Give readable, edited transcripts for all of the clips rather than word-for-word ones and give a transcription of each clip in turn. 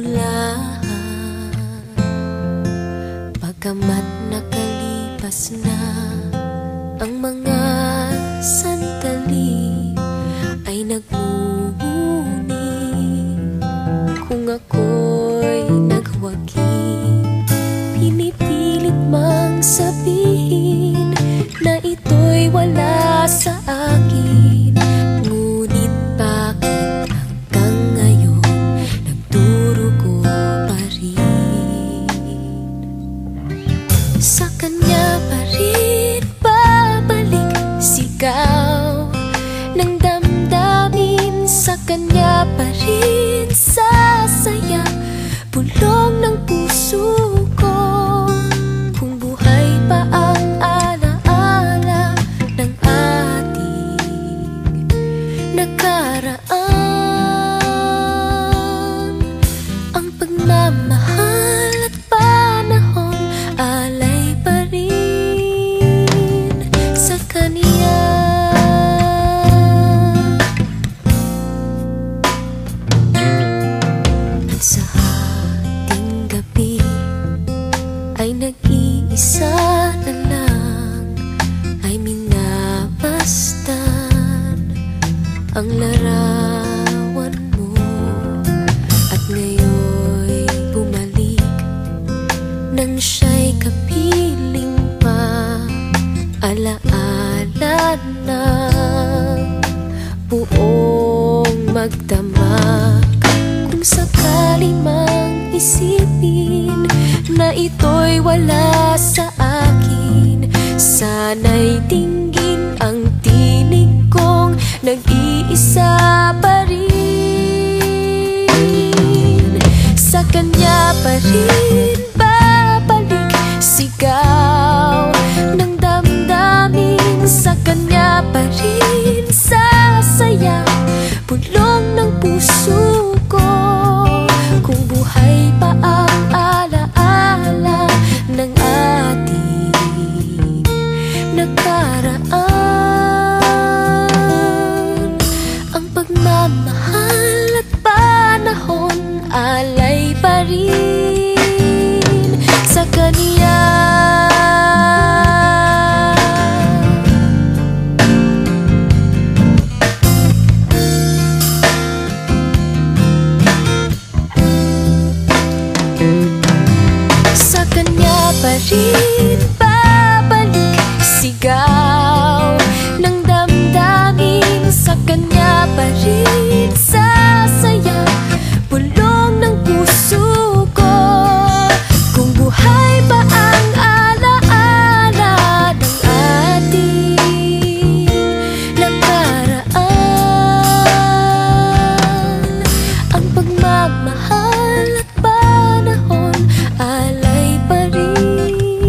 ulan. Pagkamat nakalipas na ang mga sandali, ay nagmumuni kung ako'y nagwagi. Pinipilit mang sabihin na ito'y wala sa akin, ngunit bakit hanggang ngayon nagdurugo pa rin? Sa kanya pa rin babalik sigaw ng damdamin, sa kanya pa rin sasaya bulong ng puso ko. Kung buhay pa ang alaala ng ating nakaraan, ang pagmamahal at panahon alay pa rin sa kaniya. At sa ating gabi ay nag-iisa na lang, ay minabastan ang larawan mo. At ngayon'y bumalik nang siya'y kapiling pa, alaala ng buong magdamag. Kung sakali mang isipin na ito'y wala sa akin, sana'y dinggin ang tinig kong nag-iisa pa rin. Sa kanya pa rin babalik sigaw ng damdamin, sa kanya pa rin sasaya bulong ng puso ko. Kung buhay pa ang alaala ng ating nakaraan, ang pagmamahal at panahon alay pa rin sa kaniya. Sa kanya pa rin babalik sigaw ng damdamin, sa kanya pa rin sasaya bulong ng puso ko. Kung buhay pa ang alaala ng ating nakaraan, ang pagmamahal at panahon alay pa rin.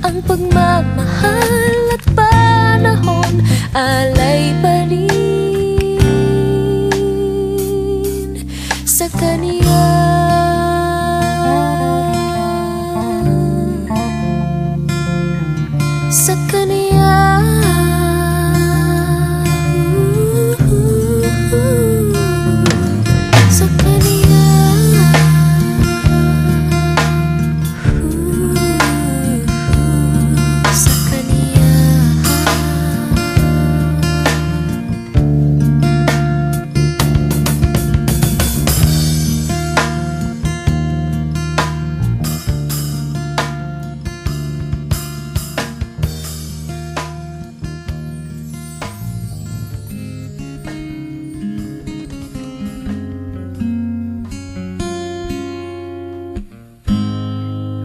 Ang pagmamahal at panahon alay pa rin sa kaniya. Sa kaniya. Sa kaniya. Sa kaniya.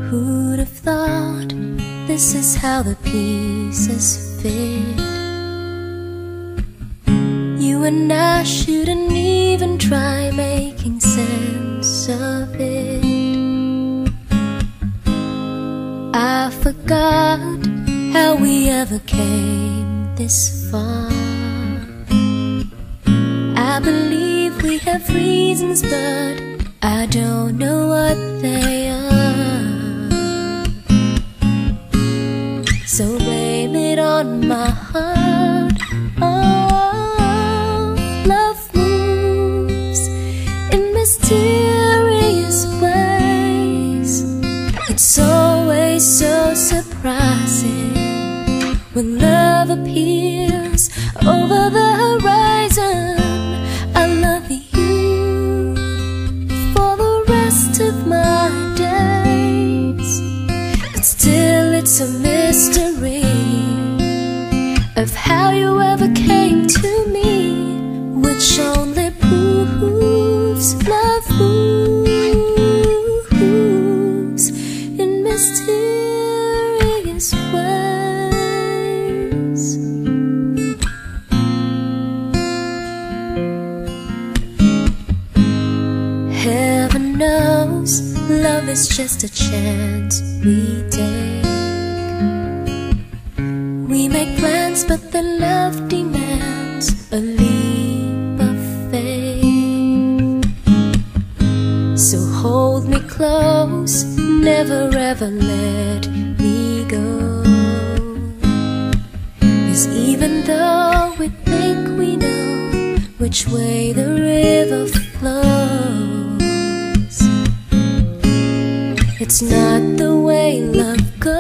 Who'd have thought this is how the pieces fit? You and I shouldn't even try making sense of it. I forgot how we ever came this far. I believe we have reasons, but I don't know what they are. So blame it on my heart. Oh, love moves in mysterious mysterious ways. It's always so surprising when love appears over the horizon. I love you for the rest of my days, but still it's a mystery of how you ever came to me, which only proves love moves in mysterious ways. Heaven knows love is just a chance we take. We make plans, but then love demands a leap of faith. So hold me close, never ever let me go. 'Cause even though we think we know which way the river flows, it's not the way love goes.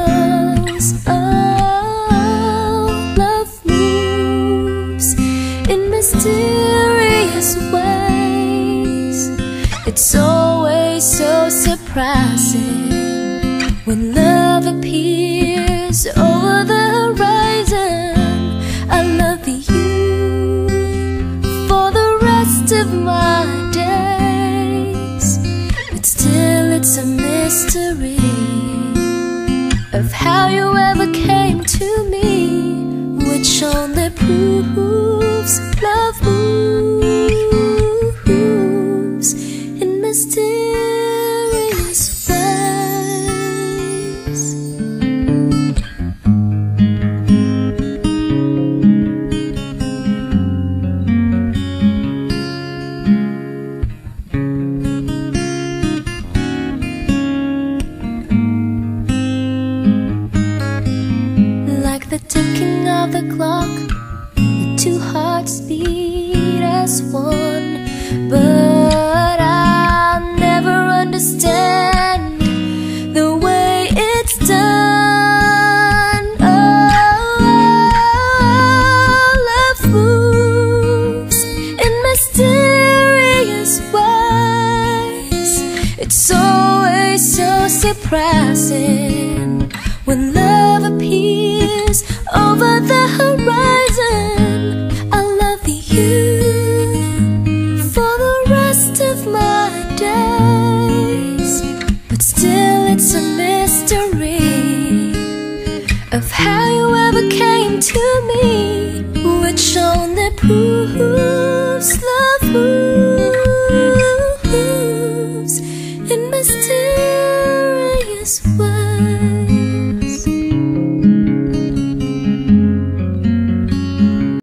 Mysterious ways. It's always so surprising when love appears over the horizon. I love you for the rest of my days, but still it's a mystery of how you ever came to me, which only proves love moves in mysterious ways. Like the ticking of the clock, two hearts beat as one, but I'll never understand the way it's done. Oh, love moves in mysterious ways. It's always so surprising when